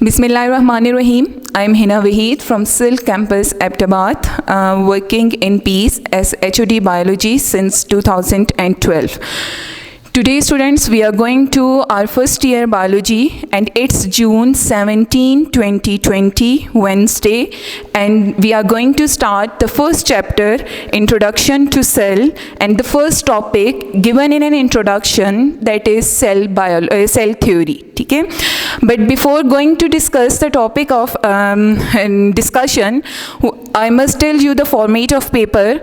Bismillahirrahmanirrahim. I am Hina Wahid from Silk Campus, Ahmedabad, working in PEACE as HOD Biology since 2012. Today, students, we are going to our first year biology, and it's June 17, 2020, Wednesday, and we are going to start the first chapter, Introduction to Cell, and the first topic given in an introduction, that is cell theory. Okay? But before going to discuss the topic of discussion, I must tell you the format of paper.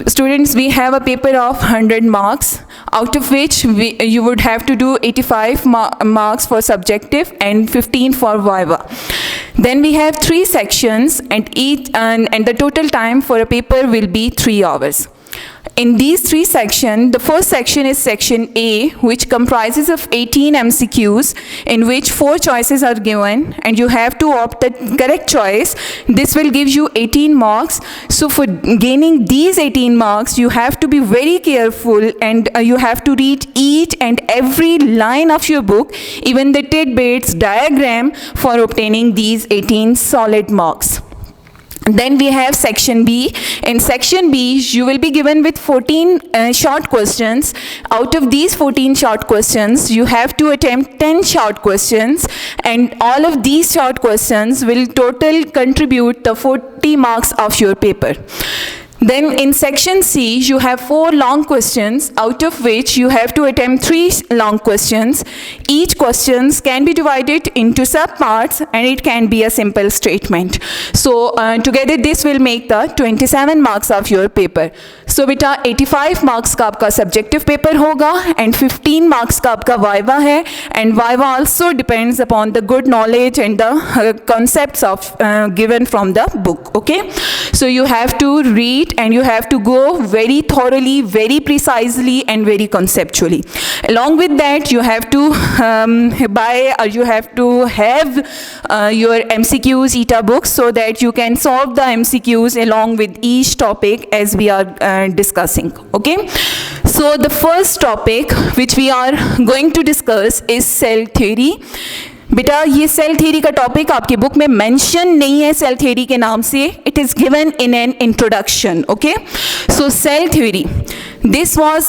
Students, we have a paper of 100 marks, out of which you would have to do 85 marks for subjective and 15 for viva. Then we have 3 sections, and the total time for a paper will be 3 hours. In these 3 sections, the first section is section A, which comprises of 18 MCQs, in which 4 choices are given, and you have to opt the correct choice. This will give you 18 marks. So for gaining these 18 marks, you have to be very careful, and you have to read each and every line of your book, even the tidbits, diagram, for obtaining these 18 solid marks. Then we have section B. In section B, you will be given with 14 short questions. Out of these 14 short questions, you have to attempt 10 short questions, and all of these short questions will total contribute the 40 marks of your paper. Then in section C, you have 4 long questions, out of which you have to attempt 3 long questions. Each questions can be divided into subparts, and it can be a simple statement. So together this will make the 27 marks of your paper. So beta 85 marks का आपका subjective paper होगा, and 15 marks का आपका viva है, and viva also depends upon the good knowledge and the concepts of given from the book. Okay, so you have to read, and you have to go very thoroughly, very precisely, and very conceptually. Along with that, you have to buy, or you have to have your MCQs ETA books, so that you can solve the MCQs along with each topic as we are discussing. Okay, so the first topic which we are going to discuss is cell theory. बेटा ये cell theory का topic आपकी book में mention नहीं है cell theory के नाम से. It is given in an introduction. Okay, so cell theory, this was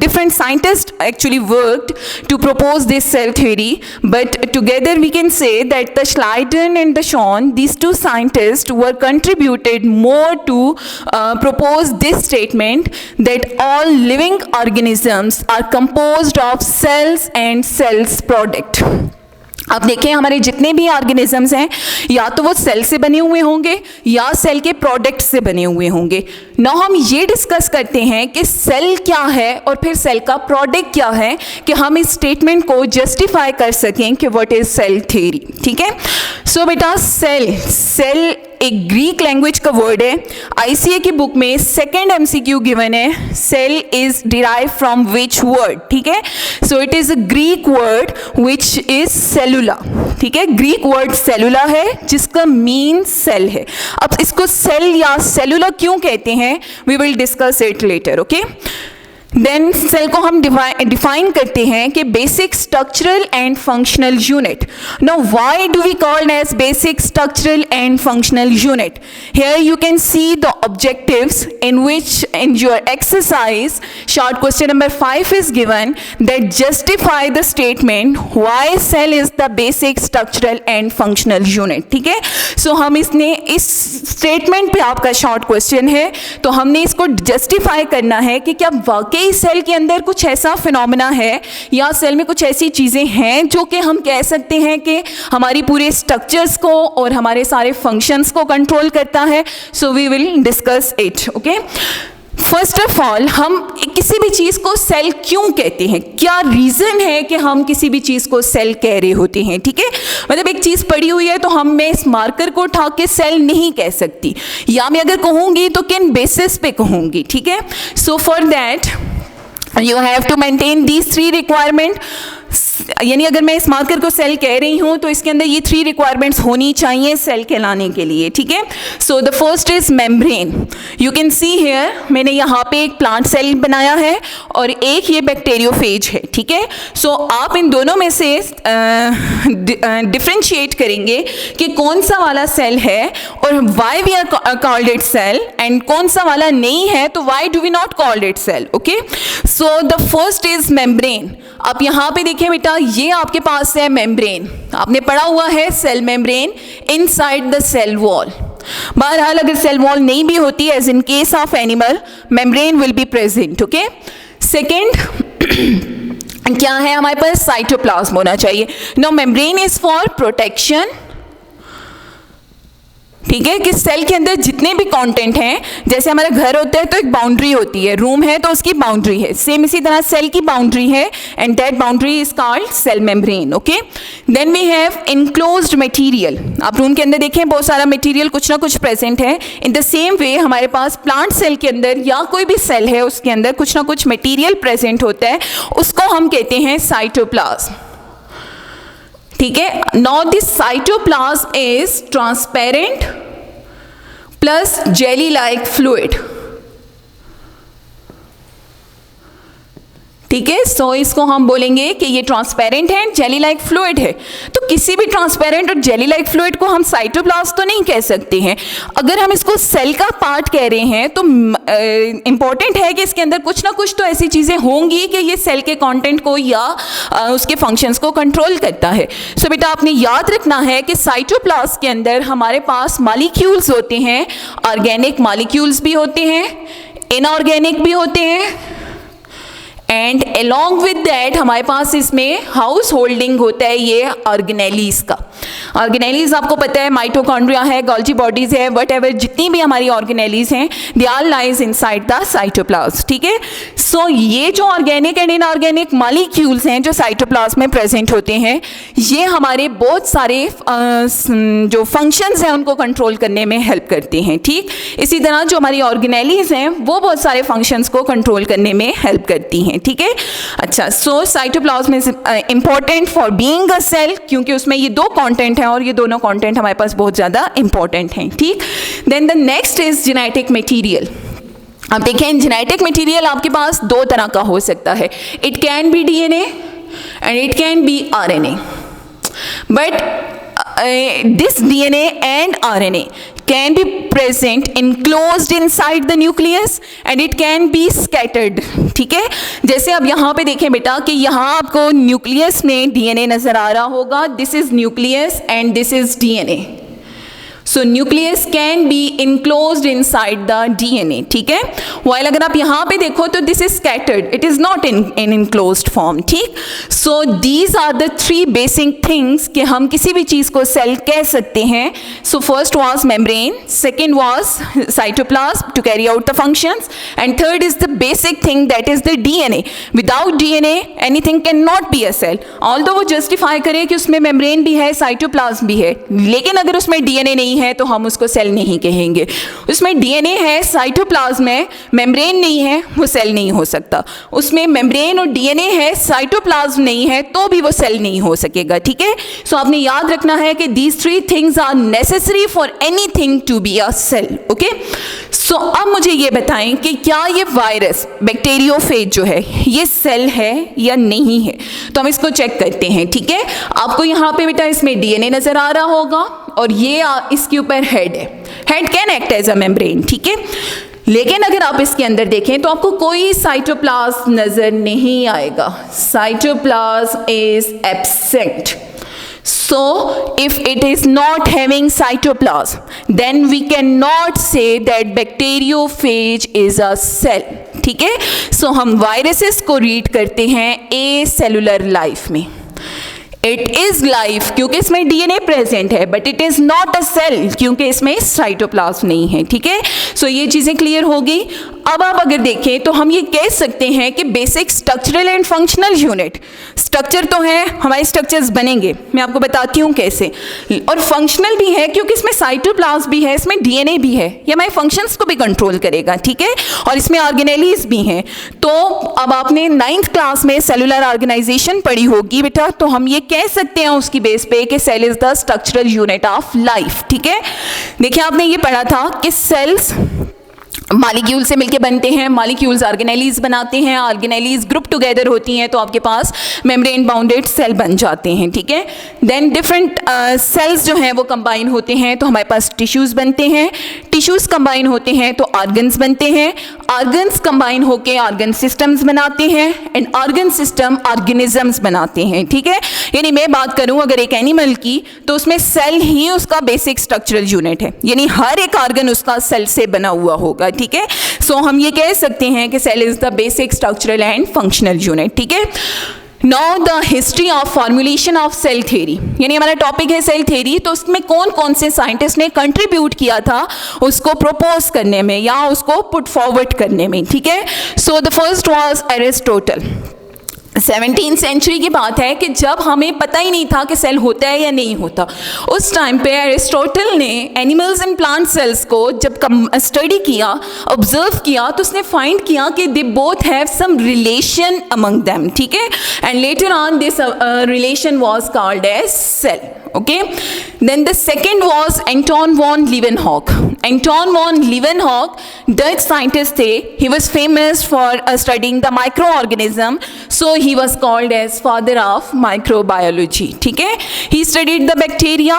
different scientists actually worked to propose this cell theory, but together we can say that the Schleiden and the Schwann, these 2 scientists were contributed more to propose this statement that all living organisms are composed of cells and cells product. आप देखें हमारे जितने भी organisms हैं, या तो वो cell से बने हुए होंगे या सेल के प्रोडक्ट से बने हुए होंगे. ना हम ये डिस्कस करते हैं कि सेल क्या है और फिर सेल का प्रोडक्ट क्या है, कि हम इस स्टेटमेंट को जस्टिफाई कर सकें कि व्हाट इज सेल थ्योरी. ठीक है, सो बेटा सेल एक ग्रीक लैंग्वेज का वर्ड है. आईसीए की बुक में सेकेंड MCQ गिवन है, cell is derive from which word. ठीक है, so it is a Greek word which is cellula. ठीक है, ग्रीक वर्ड सेलुला है जिसका मीन सेल है. अब इसको सेल या सेलुला क्यों कहते हैं, we will discuss it later. Okay, then cell को हम डिफाइन करते हैं कि basic structural and functional unit. Now why do we called as basic structural and functional unit? Here you can see the objectives in which in your exercise short question number 5 is given that justify the statement why cell is the basic structural and functional unit. ठीक है, सो हम इसने इस statement पे आपका short question है, तो हमने इसको जस्टिफाई करना है कि क्या वाकई सेल के अंदर कुछ ऐसा फिनोमेना है या सेल में कुछ ऐसी चीजें हैं जो कि हम कह सकते हैं कि हमारी पूरे स्ट्रक्चर्स को और हमारे सारे फंक्शंस को कंट्रोल करता है. So we will discuss it. Okay, first of all, हम किसी भी चीज को सेल क्यों कहते हैं, क्या रीजन है कि हम किसी भी चीज को सेल कह रहे होते हैं. ठीक है, मतलब एक चीज पड़ी हुई है तो मैं इस मार्कर को उठा के सेल नहीं कह सकती, या मैं अगर कहूंगी तो किन बेसिस पे कहूंगी. ठीक है, so for that you have to maintain these 3 requirements. यानी अगर मैं इस मार्कर को सेल कह रही हूँ तो इसके अंदर ये 3 रिक्वायरमेंट्स होनी चाहिए सेल कहलाने के लिए, ठीक है। So the first is membrane. You can see here, मैंने यहाँ पे एक प्लांट सेल बनाया है और एक ये बैक्टीरियोफेज है, ठीक है। सो आप इन दोनों में से डिफ्रेंशिएट करेंगे कि कौन सा वाला सेल है और why we are called it cell, and कौन सा वाला नहीं है तो why do we not called it cell, okay. So the first is membrane. आप यहाँ पे देखिए बेटा, ये आपके पास है मेम्ब्रेन, आपने पढ़ा हुआ है cell membrane inside the cell wall. बहरहाल अगर सेल वॉल नहीं भी होती, as in case of animal, membrane will be present, okay. Second क्या है हमारे पास, साइटोप्लाज्म होना चाहिए। No membrane is for protection, ठीक है, कि सेल के अंदर जितने भी कंटेंट हैं, जैसे हमारा घर होता है तो एक बाउंड्री होती है, रूम है तो उसकी बाउंड्री है, सेम इसी तरह सेल की बाउंड्री है, and that boundary is called cell membrane, okay. Then we have enclosed material. आप रूम के अंदर देखें बहुत सारा मटेरियल कुछ ना कुछ प्रेजेंट है। इन द सेम वे हमारे पास प्लांट सेल के अंदर या कोई भी सेल है उसके अंदर कुछ ना कुछ मटेरियल प्रेजेंट होता है, उसको हम कहते हैं साइटोप्लाज्म, ठीक है। Now this cytoplasm is transparent plus jelly like fluid, ठीक है। सो इसको हम बोलेंगे कि ये ट्रांसपेरेंट है, जेली लाइक फ्लूइड है। तो किसी भी ट्रांसपेरेंट और जेली लाइक फ्लूइड को हम साइटोप्लाज्म तो नहीं कह सकते हैं। अगर हम इसको सेल का पार्ट कह रहे हैं तो इंपॉर्टेंट है कि इसके अंदर कुछ ना कुछ तो ऐसी चीज़ें होंगी कि ये सेल के कंटेंट को या उसके फंक्शंस को कंट्रोल करता है। सो बेटा आपने याद रखना है कि साइटोप्लाज्म के अंदर हमारे पास मॉलिक्यूल्स होते हैं, ऑर्गेनिक मॉलिक्यूल्स भी होते हैं, इनऑर्गेनिक भी होते हैं, एंड along with that हमारे पास इसमें हाउस होल्डिंग होता है ये ऑर्गेनेलीज का। ऑर्गेनेलीज आपको पता है माइटोकॉन्ड्रिया है, गोल्जी बॉडीज है, वट एवर जितनी भी हमारी ऑर्गेनेलीज हैं, they are lies inside the cytoplasm, ठीक है। सो ये जो ऑर्गेनिक एंड इनऑर्गेनिक मॉलिक्यूल्स हैं जो साइटोप्लाज्म में प्रेजेंट होते हैं, ये हमारे बहुत सारे जो फंक्शंस हैं उनको कंट्रोल करने में हेल्प करते हैं, ठीक। इसी तरह जो हमारी ऑर्गेनेलीज हैं वो बहुत सारे फंक्शंस को कंट्रोल करने में हेल्प करती हैं, ठीक है। अच्छा, so cytoplasm is important for being a cell, क्योंकि उसमें ये 2 कंटेंट हैं और ये दोनों कंटेंट हमारे पास बहुत ज़्यादा इंपॉर्टेंट हैं, ठीक। Then the next is genetic material. अब देखें जेनेटिक मटेरियल आपके पास 2 तरह का हो सकता है, it can be DNA and it can be RNA, but this DNA and RNA can be present enclosed inside the nucleus and it can be scattered, ठीक है। जैसे अब यहाँ पे देखें बेटा कि यहाँ आपको न्यूक्लियस में DNA नजर आ रहा होगा, this is nucleus and this is DNA। So nucleus can be enclosed inside the DNA, ठीक है। वाइल अगर आप यहाँ पे देखो तो this is scattered, it is not in enclosed form, ठीक। So these are the 3 basic things कि हम किसी भी चीज़ को सेल कह सकते हैं। So first was membrane, second was cytoplasm to carry out the functions, and third is the basic thing that is the DNA. Without DNA anything can not be a cell. Although वो justify करे कि उसमें membrane भी है, cytoplasm भी है, लेकिन अगर उसमें डीएनए नहीं है तो हम उसको सेल नहीं कहेंगे। उसमें डीएनए है, साइटोप्लाज्म है, मेम्ब्रेन नहीं है, वो सेल नहीं हो सकता। उसमें मेम्ब्रेन और डीएनए है, साइटोप्लाज्म नहीं है, तो भी वो सेल नहीं हो सकेगा, ठीक है। सो आपने याद रखना है कि these 3 things are necessary for anything to be a cell, okay. So अब मुझे ये बताएं कि क्या ये वायरस बैक्टीरियोफेज जो है ये सेल है या नहीं है। तो हम इसको चेक करते हैं, ठीक है। आपको यहाँ पे बेटा इसमें डीएनए नजर आ रहा होगा और ये इसके ऊपर हेड है, head can act as a membrane, ठीक है। लेकिन अगर आप इसके अंदर देखें तो आपको कोई साइटोप्लाज्म नजर नहीं आएगा, cytoplasm is absent. So if it is not having cytoplasm, then we cannot say that bacteriophage is a cell, ठीक है। So हम वायरसेस को रीड करते हैं acellular लाइफ में। इट इज लाइफ क्योंकि इसमें डीएनए प्रेजेंट है, but it is not a cell क्योंकि इसमें साइटोप्लाज्म नहीं है, ठीक है। सो ये चीजें क्लियर हो गई। अब आप अगर देखें तो हम ये कह सकते हैं कि basic structural and functional unit, structure तो है, हमारे स्ट्रक्चर्स बनेंगे, मैं आपको बताती हूँ कैसे, और फंक्शनल भी है क्योंकि इसमें साइटोप्लाज्म भी है, इसमें डीएनए भी है, ये हमारे फंक्शंस को भी कंट्रोल करेगा, ठीक है, और इसमें ऑर्गेनेलीज भी हैं। तो अब आपने 9th क्लास में सेलुलर ऑर्गेनाइजेशन पढ़ी होगी बेटा, तो हम ये कह सकते हैं उसकी बेस पे कि cell is the structural unit of life, ठीक है। देखिए आपने ये पढ़ा था कि सेल्स मॉलिक्यूल से मिलके बनते हैं, मॉलिक्यूल्स ऑर्गेनेलीज बनाते हैं, ऑर्गेनेलीज ग्रुप टुगेदर होती हैं तो आपके पास मेम्ब्रेन बाउंडेड सेल बन जाते हैं, ठीक है। देन डिफरेंट सेल्स जो हैं वो कंबाइन होते हैं तो हमारे पास टिश्यूज बनते हैं, टिश्यूज कंबाइन होते हैं तो ऑर्गन्स बनते हैं, ऑर्गन्स कंबाइन होके ऑर्गन सिस्टम्स बनाते हैं, एंड ऑर्गन सिस्टम ऑर्गेनिजम्स बनाते हैं, ठीक है। यानी मैं बात करूं अगर एक एनिमल की तो उसमें सेल ही उसका बेसिक स्ट्रक्चरल यूनिट है, यानी हर एक ऑर्गन उसका सेल से बना हुआ होगा, ठीक है। सो हम ये कह सकते हैं कि cell is the basic structural and functional unit, ठीक है। Now the history of formulation of cell theory, यानी हमारा टॉपिक है सेल थ्योरी, तो उसमें कौन कौन से साइंटिस्ट ने कंट्रीब्यूट किया था उसको प्रपोज करने में या उसको पुट फॉरवर्ड करने में, ठीक है। So the first was Aristotle. 17th century की बात है कि जब हमें पता ही नहीं था कि सेल होता है या नहीं होता, उस टाइम पे एरिस्टोटल ने एनिमल्स एंड प्लांट सेल्स को जब स्टडी किया, ऑब्जर्व किया, तो उसने फाइंड किया कि they both have some relation among them, ठीक है, and later on this relation was called as cell, okay. Then the second was Anton von Leeuwenhoek. Anton von Leeuwenhoek, Dutch scientist थे, he was famous for studying the microorganism, so he was called as father of microbiology, ठीक है। He studied the bacteria,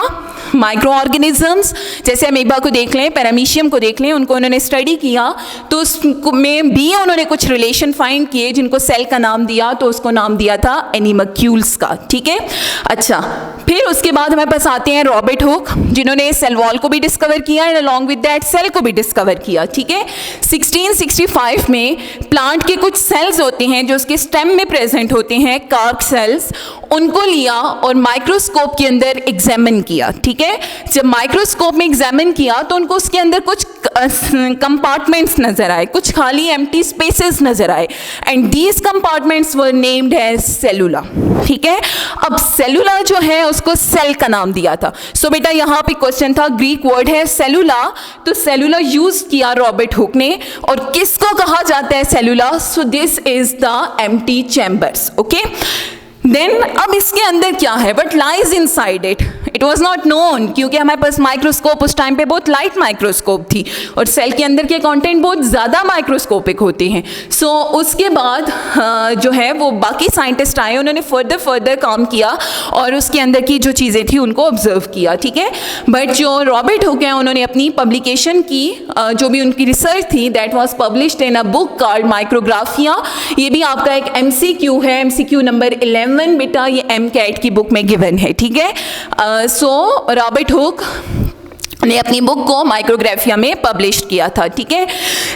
microorganisms, जैसे amoeba को देख लें, paramecium को देख लें, उनको उन्होंने स्टडी किया तो उसमें भी उन्होंने कुछ रिलेशन फाइंड किए जिनको सेल का नाम दिया, तो उसको नाम दिया था एनिमक्यूल्स का, ठीक है। अच्छा, फिर उसके बाद हमारे पास आते हैं रॉबर्ट हुक, जिन्होंने सेल वॉल को भी डिस्कवर किया and along with that cell को भी डिस्कवर किया, ठीक है। 1665 में प्लांट के कुछ सेल्स होते हैं जो उसके स्टेम में प्रेजेंट होते हैं, कार्क सेल्स, उनको लिया और माइक्रोस्कोप के अंदर एग्जामिन किया, ठीक है। जब माइक्रोस्कोप में एग्जामिन किया तो उनको उसके अंदर कुछ कंपार्टमेंट्स नजर आए, कुछ खाली एम्प्टी स्पेसेस नजर आए, and these compartments were named as cellula, ठीक है। अब सेलुला जो है उसको सेल का नाम दिया था। सो बेटा यहाँ पे क्वेश्चन था, ग्रीक वर्ड है सेलुला, तो सेलुला यूज किया रॉबर्ट हुक ने, और किसको कहा जाता है cellula? So this is the empty chambers, okay. Then अब इसके अंदर क्या है, but lies inside it was not known, क्योंकि हमारे पास माइक्रोस्कोप उस टाइम पे बहुत लाइट माइक्रोस्कोप थी और सेल के अंदर के कंटेंट बहुत ज़्यादा माइक्रोस्कोपिक होते हैं। सो उसके बाद जो है वो बाकी साइंटिस्ट आए, उन्होंने फर्दर काम किया और उसके अंदर की जो चीज़ें थी उनको ऑब्जर्व किया, ठीक है। बट जो रॉबर्ट हुक हैं उन्होंने अपनी पब्लिकेशन की, जो भी उनकी रिसर्च थी, that was published in a book called Micrographia. ये भी आपका एक MCQ है, MCQ नंबर 11 बेटा, ये MCAT की बुक में गिवन है, ठीक है। सो रॉबर्ट हुक ने अपनी बुक को माइक्रोग्राफिया में पब्लिश किया था, ठीक है।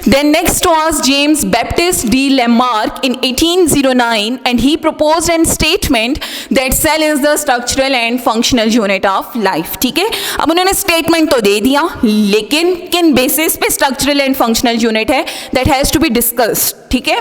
Then next was James Baptiste de Lamarck in 1809 and he proposed an statement that cell is the structural and functional unit of life, ठीक है। अब उन्होंने स्टेटमेंट तो दे दिया, लेकिन किन बेसिस पे स्ट्रक्चरल एंड फंक्शनल यूनिट है, that has to be discussed, ठीक है।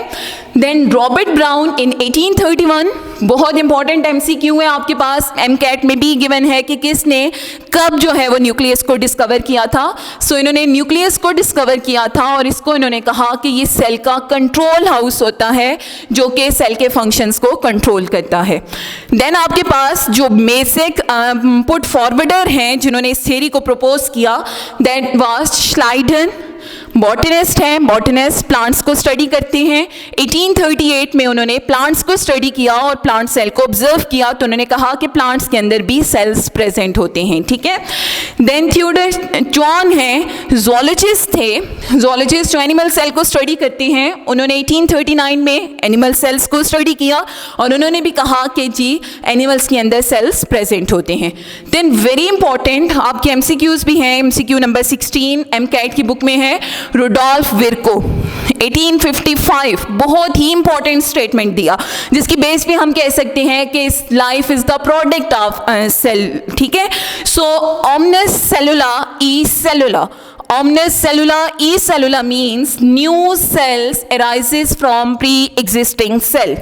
देन रॉबर्ट ब्राउन इन 1831, बहुत इंपॉर्टेंट MCQ है आपके पास, MCAT में भी गिवन है कि किसने कब जो है वो न्यूक्लियस को डिस्कवर किया था। सो इन्होंने न्यूक्लियस को डिस्कवर किया था और इसको इन्होंने कहा कि ये सेल का कंट्रोल हाउस होता है जो कि सेल के फंक्शंस को कंट्रोल करता है। देन आपके पास जो बेसिक पुट फॉरवर्डर हैं जिन्होंने इस थ्योरी को प्रपोज किया, दैट वाज श्लाइडन, बॉटनिस्ट हैं, बॉटनिस्ट प्लांट्स को स्टडी करते हैं। 1838 में उन्होंने प्लांट्स को स्टडी किया और प्लांट सेल को ऑब्जर्व किया, तो उन्होंने कहा कि प्लांट्स के अंदर भी सेल्स प्रेजेंट होते हैं, ठीक है। देन थियोडर जॉन हैं, जोलॉजिस्ट थे, जोलॉजिस्ट जो एनिमल सेल को स्टडी करते हैं, उन्होंने 1839 में एनिमल सेल्स को स्टडी किया और उन्होंने भी कहा कि जी एनिमल्स के अंदर सेल्स प्रेजेंट होते हैं। देन वेरी इंपॉर्टेंट आपके MCQs भी हैं, MCQ नंबर 16 MCAT की बुक में है, रुडोल्फ विर्को 1855, बहुत ही इंपॉर्टेंट स्टेटमेंट दिया जिसकी बेस पे हम कह सकते हैं कि life is the product of cell, ठीक है। सो ओमनस सेलुला ई सेलुला, omnis cellula e cellula means new cells arises from pre-existing cell.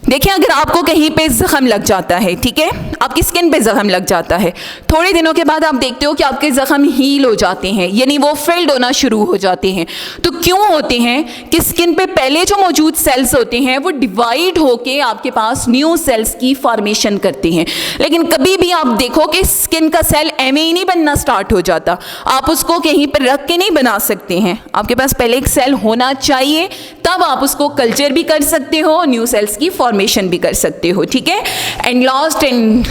देखिए, अगर आपको कहीं पे जख्म लग जाता है, ठीक है, आपकी स्किन पे जख्म लग जाता है, थोड़े दिनों के बाद आप देखते हो कि आपके जख्म हील हो जाते हैं, यानी वो फिल्ड होना शुरू हो जाते हैं. तो क्यों होते हैं कि स्किन पे पहले जो मौजूद सेल्स होते हैं वो डिवाइड होके आपके पास न्यू सेल्स की फॉर्मेशन करते हैं. लेकिन कभी भी आप देखो कि स्किन का सेल एवं ही नहीं बनना स्टार्ट हो जाता, आप उसको कहीं पर रख के नहीं बना सकते हैं. आपके पास पहले एक सेल होना चाहिए, तब आप उसको कल्चर भी कर सकते हो, न्यू सेल्स की फॉर्मेशन भी कर सकते हो, ठीक है. And last and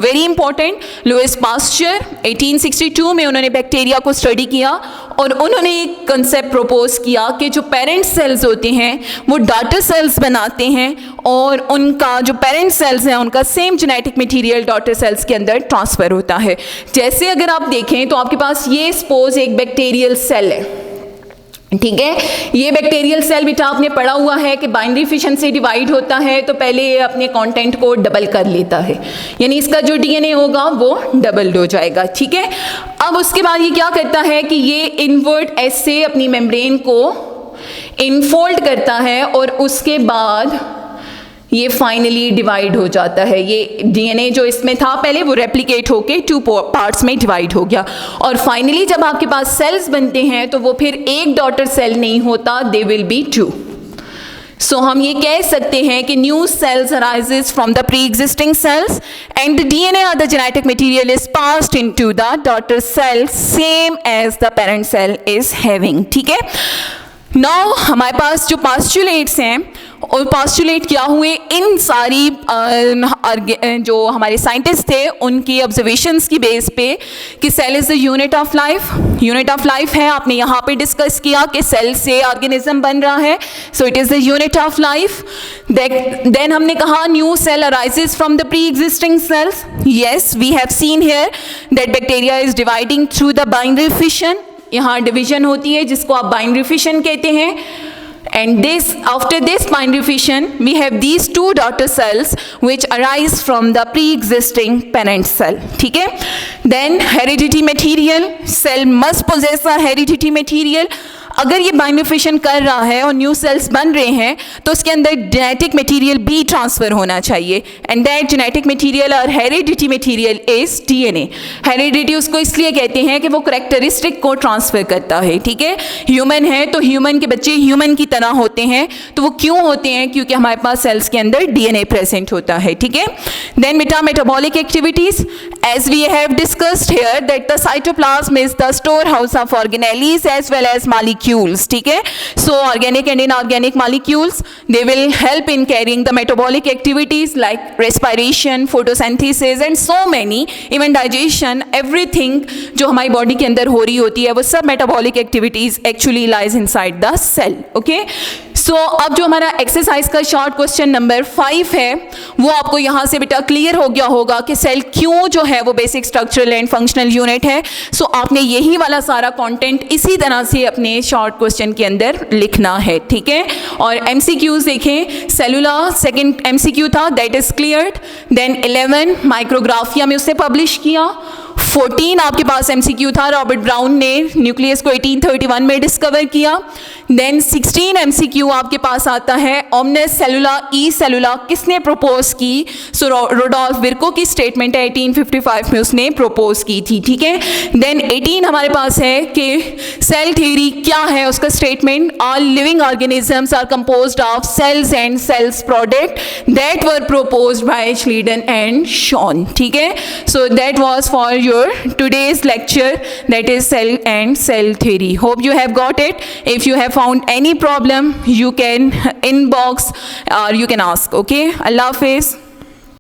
very important, Louis Pasteur 1862 में उन्होंने बैक्टीरिया को स्टडी किया और उन्होंने एक कंसेप्ट प्रपोज किया कि जो पेरेंट सेल्स होते हैं वो डॉटर सेल्स बनाते हैं और उनका जो पेरेंट सेल्स हैं उनका same genetic material daughter cells के अंदर ट्रांसफ़र होता है. जैसे अगर आप देखें तो आपके पास ये सपोज एक बैक्टीरियल सेल है, ठीक है. ये बैक्टीरियल सेल बेटा आपने पढ़ा हुआ है कि बाइनरी फिशन से डिवाइड होता है तो पहले ये अपने कंटेंट को डबल कर लेता है, यानी इसका जो डीएनए होगा वो डबल्ड हो जाएगा, ठीक है. अब उसके बाद ये क्या करता है कि ये इनवर्ट एस से अपनी मेम्ब्रेन को इनफोल्ड करता है और उसके बाद ये फाइनली डिवाइड हो जाता है. ये डीएनए जो इसमें था पहले वो रेप्लिकेट होके 2 पार्ट्स में डिवाइड हो गया और फाइनली जब आपके पास सेल्स बनते हैं तो वो फिर एक डॉटर सेल नहीं होता, दे विल बी 2. सो हम ये कह सकते हैं कि new cells arises from the pre existing cells and the DNA और the genetic material is passed into the daughter cell same as the parent cell is having, ठीक है. नाउ हमारे पास जो पास्चुलेट्स हैं और पास्चुलेट क्या हुए, इन सारी जो हमारे साइंटिस्ट थे उनकी ऑब्जर्वेशंस की बेस पे कि cell is the unit of life. Unit of life है, आपने यहाँ पे डिस्कस किया कि सेल से ऑर्गेनिज्म बन रहा है, so it is the unit of life. Then हमने कहा new cell arises from the pre existing cells. Yes, we have seen here that bacteria is dividing through the binary fission. यहाँ division होती है जिसको आप बाइनरी फिशन कहते हैं. And this, after this binary fission, we have these 2 daughter cells which arise from the pre-existing parent cell. ठीक है? Then heredity material, cell must possess a heredity material. अगर ये बाइनरी फिशन कर रहा है और न्यू सेल्स बन रहे हैं तो उसके अंदर जेनेटिक मटेरियल भी ट्रांसफ़र होना चाहिए एंड दैट जेनेटिक मटेरियल और heredity material is DNA. Heredity उसको इसलिए कहते हैं कि वो करेक्टरिस्टिक को ट्रांसफ़र करता है, ठीक है. ह्यूमन है तो ह्यूमन के बच्चे ह्यूमन की तरह होते हैं, तो वो क्यों होते हैं, क्योंकि हमारे पास सेल्स के अंदर डीएनए प्रेजेंट होता है, ठीक है. देन बेटा metabolic activities, as we have discussed here that the cytoplasm is the storehouse of organelles as well as molecules, ठीक है. So organic and inorganic molecules, they will help in carrying the metabolic activities like respiration, photosynthesis and so many, even digestion, everything जो हमारी body के अंदर हो रही होती है वो सब metabolic activities actually lies inside the cell. Okay, so अब जो हमारा एक्सरसाइज का शॉर्ट क्वेश्चन नंबर 5 है वो आपको यहाँ से बेटा क्लियर हो गया होगा कि सेल क्यों जो है वो basic structural and functional unit है. सो आपने यही वाला सारा कंटेंट इसी तरह से अपने शॉर्ट क्वेश्चन के अंदर लिखना है, ठीक है. और एमसीक्यूज देखें, सेलुलर सेकंड एमसीक्यू था, that is cleared. Then 11 Micrographia में उसने पब्लिश किया. 14 आपके पास एमसीक्यू था, रॉबर्ट ब्राउन ने न्यूक्लियस को 1831 में डिस्कवर किया. देन 16 एमसीक्यू आपके पास आता है, ओमनिस सेलुला ई सेलुला किसने प्रपोज की. सो रोडोल्फ विर्को की स्टेटमेंट है, 1855 में उसने प्रपोज की थी, ठीक है. देन 18 हमारे पास है कि सेल थ्योरी क्या है, उसका statement, all living organisms are composed of cells and cells product that were proposed by Schleiden and Schwann, ठीक है. So that was for your today's lecture, that is cell and cell theory. Hope you have got it. If you have found any problem you can inbox or you can ask. Okay, Allah Hafiz.